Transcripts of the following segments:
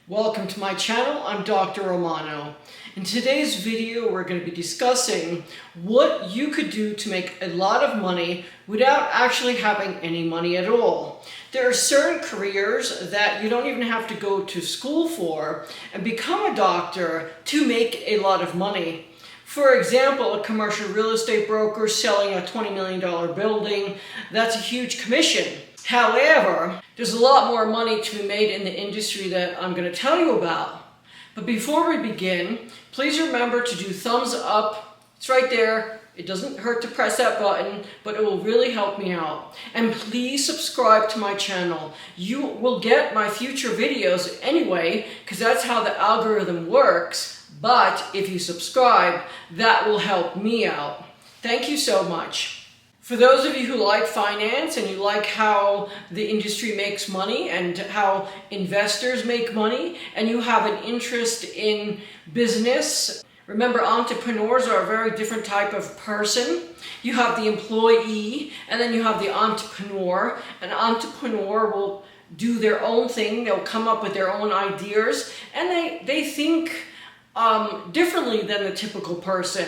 Welcome to my channel. I'm Dr. Romano. In today's video, we're going to be discussing what you could do to make a lot of money without actually having any money at all. There are certain careers that you don't even have to go to school for and become a doctor to make a lot of money. For example, a commercial real estate broker selling a $20 million building, that's a huge commission. However, there's a lot more money to be made in the industry that I'm going to tell you about. But before we begin, please remember to do thumbs up. It's right there. It doesn't hurt to press that button, but it will really help me out. And please subscribe to my channel. You will get my future videos anyway, because that's how the algorithm works. But if you subscribe, that will help me out. Thank you so much. For those of you who like finance and you like how the industry makes money and how investors make money, and you have an interest in business, remember, entrepreneurs are a very different type of person. You have the employee and then you have the entrepreneur. An entrepreneur will do their own thing. They'll come up with their own ideas, and they think differently than the typical person.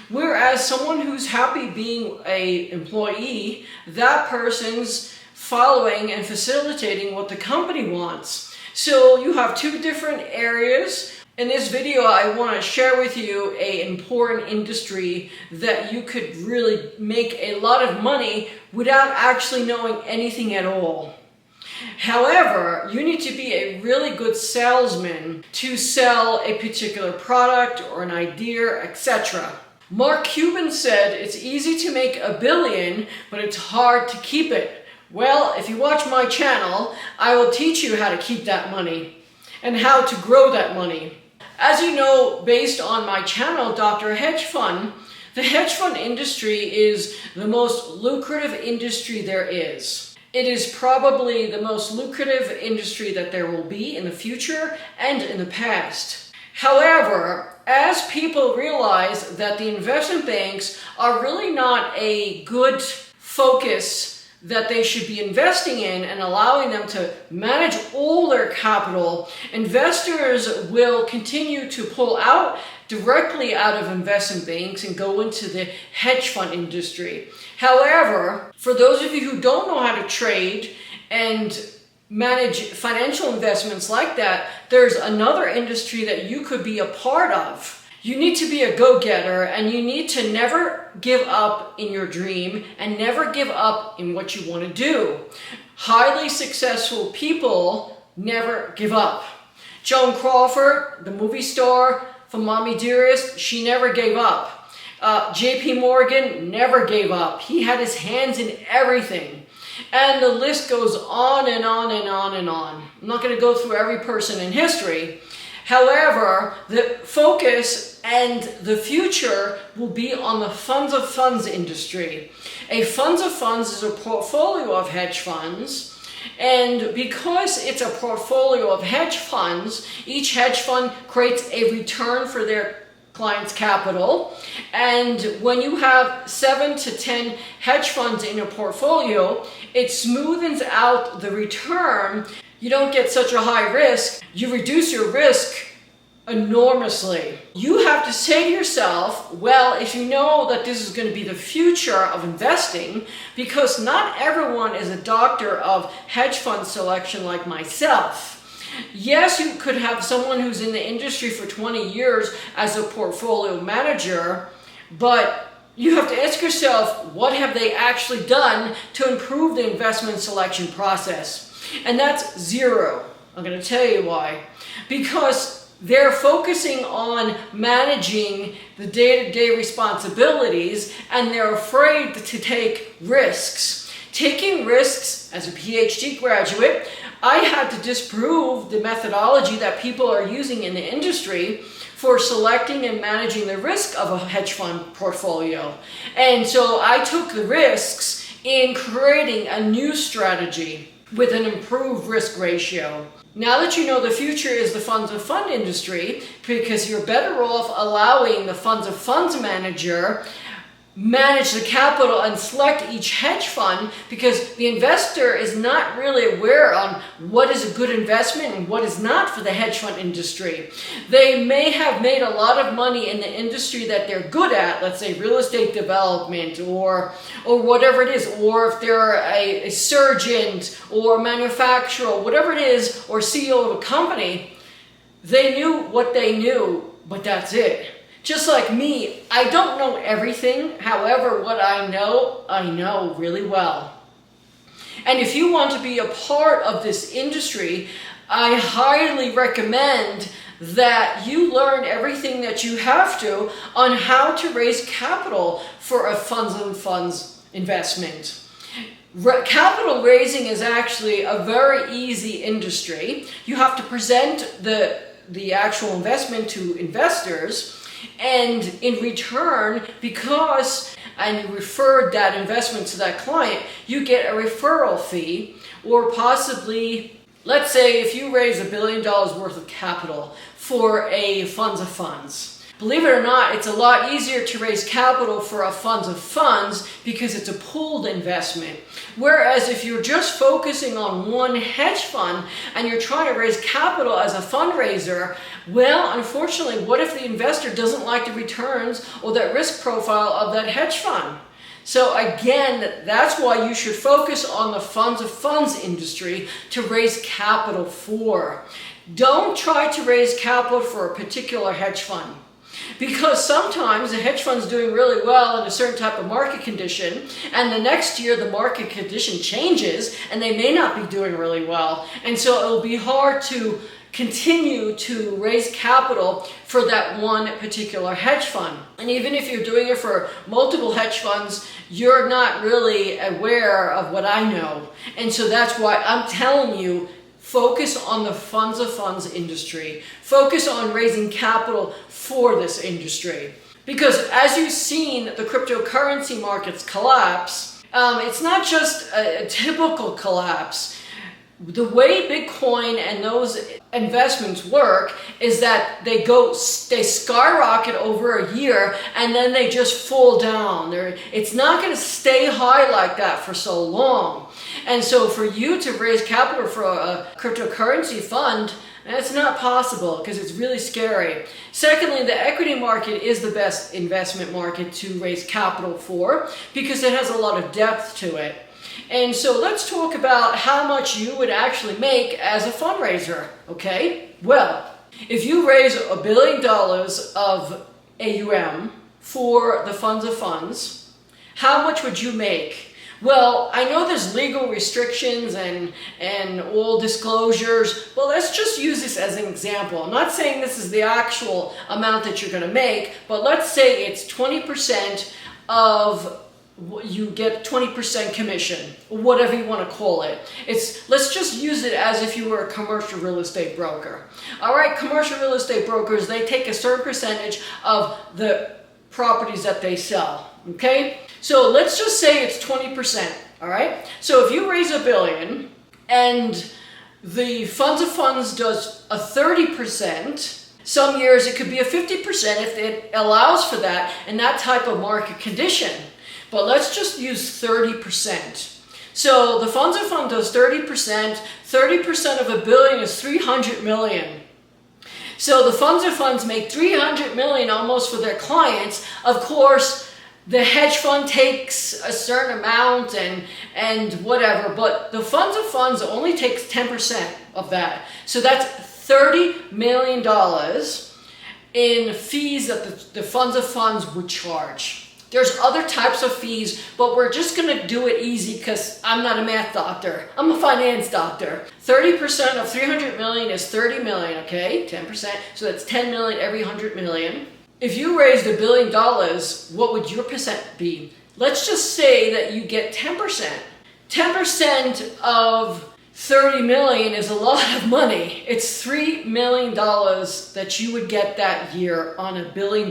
Whereas someone who's happy being an employee, that person's following and facilitating what the company wants. So you have two different areas. In this video, I want to share with you an important industry that you could really make a lot of money without actually knowing anything at all. However, you need to be a really good salesman to sell a particular product or an idea, etc. Mark Cuban said, "It's easy to make $1 billion, but it's hard to keep it." Well, if you watch my channel, I will teach you how to keep that money and how to grow that money. As you know, based on my channel, Dr. Hedge Fund, the hedge fund industry is the most lucrative industry there is. It is probably the most lucrative industry that there will be in the future and in the past. However, as people realize that the investment banks are really not a good focus that they should be investing in and allowing them to manage all their capital, investors will continue to pull out directly out of investment banks and go into the hedge fund industry. However, for those of you who don't know how to trade and manage financial investments like that, there's another industry that you could be a part of. You need to be a go-getter, and you need to never give up in your dream and never give up in what you want to do. Highly successful people never give up. Joan Crawford, the movie star from Mommy Dearest, she never gave up. JP Morgan never gave up. He had his hands in everything. And the list goes on and on and on and on. I'm not going to go through every person in history. However, the focus and the future will be on the funds of funds industry. A funds of funds is a portfolio of hedge funds. And because it's a portfolio of hedge funds, each hedge fund creates a return for their client's capital. And when you have 7 to 10 hedge funds in your portfolio, it smoothens out the return. You don't get such a high risk. You reduce your risk enormously. You have to say to yourself, well, if you know that this is going to be the future of investing, because not everyone is a doctor of hedge fund selection like myself. Yes, you could have someone who's in the industry for 20 years as a portfolio manager, but you have to ask yourself, what have they actually done to improve the investment selection process? And that's zero. I'm going to tell you why. Because they're focusing on managing the day-to-day responsibilities, and they're afraid to take risks. Taking risks, as a PhD graduate, I had to disprove the methodology that people are using in the industry for selecting and managing the risk of a hedge fund portfolio. And so I took the risks in creating a new strategy with an improved risk ratio. Now that you know the future is the funds of fund industry, because you're better off allowing the funds of funds manager manage the capital and select each hedge fund, because the investor is not really aware on what is a good investment and what is not for the hedge fund industry. They may have made a lot of money in the industry that they're good at, let's say real estate development or whatever it is, or if they're a surgeon or a manufacturer, whatever it is, or CEO of a company, they knew what they knew, but that's it. Just like me, I don't know everything. However, what I know really well. And if you want to be a part of this industry, I highly recommend that you learn everything that you have to on how to raise capital for a funds and funds investment. Capital raising is actually a very easy industry. You have to present the actual investment to investors, and in return, because you referred that investment to that client, you get a referral fee, or possibly, let's say if you raise $1 billion worth of capital for a funds of funds. Believe it or not, it's a lot easier to raise capital for a funds of funds because it's a pooled investment. Whereas if you're just focusing on one hedge fund and you're trying to raise capital as a fundraiser, well, unfortunately, what if the investor doesn't like the returns or that risk profile of that hedge fund? So again, that's why you should focus on the funds of funds industry to raise capital for. Don't try to raise capital for a particular hedge fund. Because sometimes the hedge fund's doing really well in a certain type of market condition, and the next year the market condition changes and they may not be doing really well. And so it'll be hard to continue to raise capital for that one particular hedge fund. And even if you're doing it for multiple hedge funds, you're not really aware of what I know. And so that's why I'm telling you, focus on the funds of funds industry. Focus on raising capital for this industry. Because as you've seen the cryptocurrency markets collapse, it's not just a typical collapse. The way Bitcoin and those investments work is that they skyrocket over a year and then they just fall down. It's not going to stay high like that for so long. And so for you to raise capital for a cryptocurrency fund, that's not possible because it's really scary. Secondly, the equity market is the best investment market to raise capital for because it has a lot of depth to it. And so let's talk about how much you would actually make as a fundraiser, okay? Well, if you raise $1 billion of AUM for the funds of funds, how much would you make? Well, I know there's legal restrictions and all disclosures, but let's just use this as an example. I'm not saying this is the actual amount that you're going to make, but let's say it's 20% of you get 20% commission, or whatever you want to call it. Let's just use it as if you were a commercial real estate broker. All right, commercial real estate brokers, they take a certain percentage of the properties that they sell, okay? So let's just say it's 20%, all right? So if you raise $1 billion and the funds of funds does a 30%, some years it could be a 50% if it allows for that in that type of market condition. But let's just use 30%. So the funds of funds does 30%. 30% of $1 billion is 300 million. So the funds of funds make 300 million almost for their clients. Of course, the hedge fund takes a certain amount and whatever, but the funds of funds only takes 10% of that. So that's $30 million in fees that the funds of funds would charge. There's other types of fees, but we're just going to do it easy because I'm not a math doctor. I'm a finance doctor. 30% of 300 million is 30 million, okay? 10%. So that's 10 million every 100 million. If you raised $1 billion, what would your percent be? Let's just say that you get 10%. 10% of 30 million is a lot of money. It's $3 million that you would get that year on $1 billion.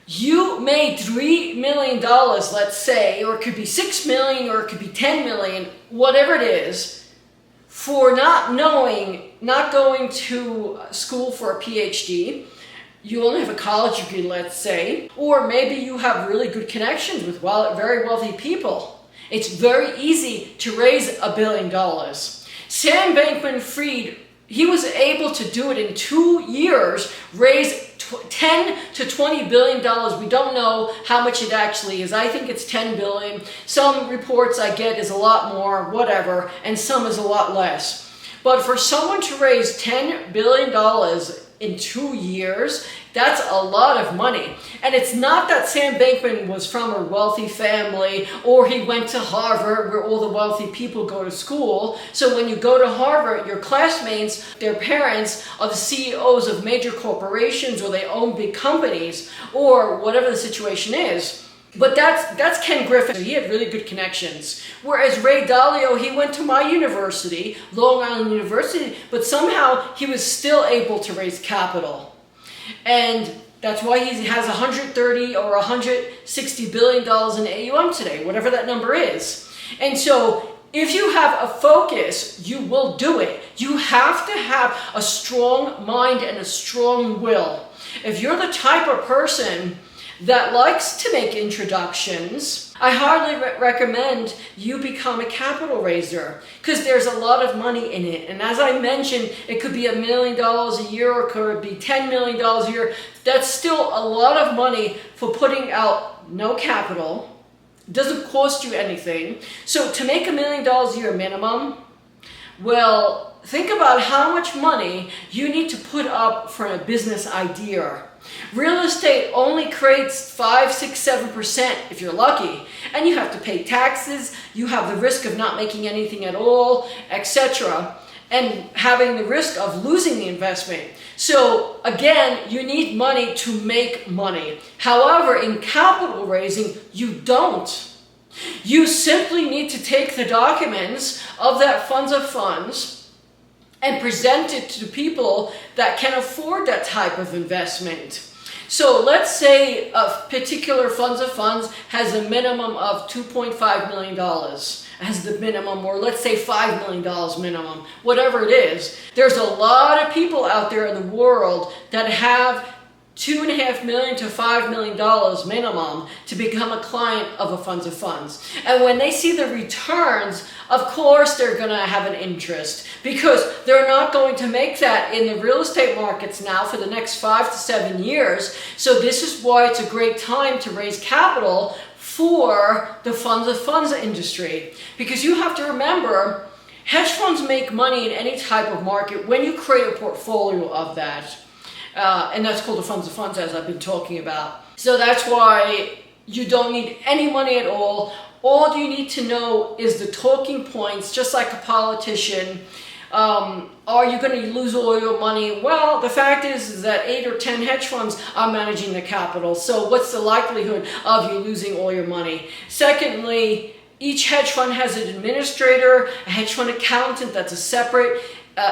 You made $3 million, let's say, or it could be 6 million, or it could be 10 million, whatever it is, for not going to school for a PhD. you only have a college degree, let's say, or maybe you have really good connections with very wealthy people. It's very easy to raise $1 billion. Sam Bankman-Fried, he was able to do it in 2 years, raise $10 to $20 billion. We don't know how much it actually is. I think it's $10 billion. Some reports I get is a lot more, whatever, and some is a lot less. But for someone to raise $10 billion in 2 years, that's a lot of money. And it's not that Sam Bankman was from a wealthy family or he went to Harvard where all the wealthy people go to school. So when you go to Harvard, your classmates, their parents are the CEOs of major corporations or they own big companies or whatever the situation is. But that's Ken Griffin. He had really good connections. Whereas Ray Dalio, he went to my university, Long Island University, but somehow he was still able to raise capital. And that's why he has $130 or $160 billion in AUM today, whatever that number is. And so if you have a focus, you will do it. You have to have a strong mind and a strong will. If you're the type of person that likes to make introductions, I hardly recommend you become a capital raiser because there's a lot of money in it. And as I mentioned, it could be $1 million a year or it could be $10 million a year. That's still a lot of money for putting out no capital. It doesn't cost you anything. So to make $1 million a year minimum, well, think about how much money you need to put up for a business idea. Real estate only creates 5, 6, 7% if you're lucky. And you have to pay taxes, you have the risk of not making anything at all, etc. And having the risk of losing the investment. So again, you need money to make money. However, in capital raising, you don't. You simply need to take the documents of that funds of funds and present it to people that can afford that type of investment. So let's say a particular funds of funds has a minimum of $2.5 million as the minimum, or let's say $5 million minimum, whatever it is. There's a lot of people out there in the world that have $2.5 million to $5 million minimum to become a client of a funds of funds. And when they see the returns, of course they're going to have an interest because they're not going to make that in the real estate markets now for the next 5 to 7 years. So this is why it's a great time to raise capital for the funds of funds industry. Because you have to remember, hedge funds make money in any type of market when you create a portfolio of that. And that's called the funds of funds, as I've been talking about. So that's why you don't need any money at all. All you need to know is the talking points, just like a politician. Are you going to lose all your money? Well, the fact is that 8 or 10 hedge funds are managing the capital. So what's the likelihood of you losing all your money? Secondly, each hedge fund has an administrator, a hedge fund accountant that's a separate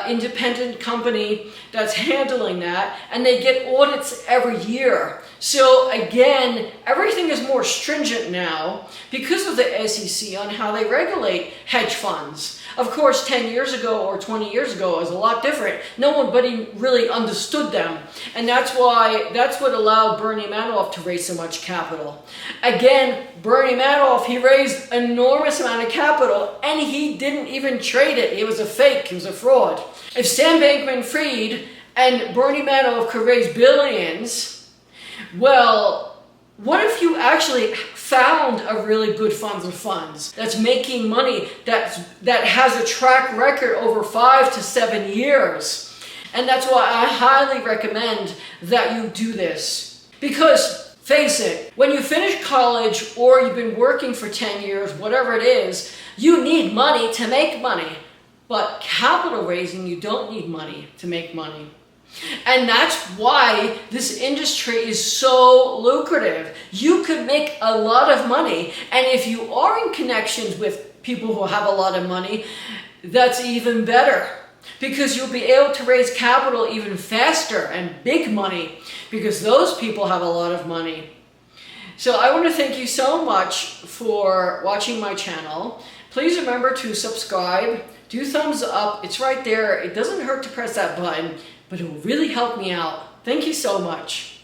independent company that's handling that, and they get audits every year. So again, everything is more stringent now because of the SEC on how they regulate hedge funds. Of course, 10 years ago or 20 years ago, it was a lot different. Nobody really understood them. And that's what allowed Bernie Madoff to raise so much capital. Again, Bernie Madoff, he raised an enormous amount of capital and he didn't even trade it. It was a fake, it was a fraud. If Sam Bankman-Fried and Bernie Madoff could raise billions, well, what if you actually found a really good funds of funds that's making money that has a track record over 5 to 7 years? And that's why I highly recommend that you do this. Because face it, when you finish college or you've been working for 10 years, whatever it is, you need money to make money. But capital raising, you don't need money to make money. And that's why this industry is so lucrative. You could make a lot of money. And if you are in connections with people who have a lot of money, that's even better. Because you'll be able to raise capital even faster and big money. Because those people have a lot of money. So I want to thank you so much for watching my channel. Please remember to subscribe. Do thumbs up. It's right there. It doesn't hurt to press that button, but it will really help me out. Thank you so much.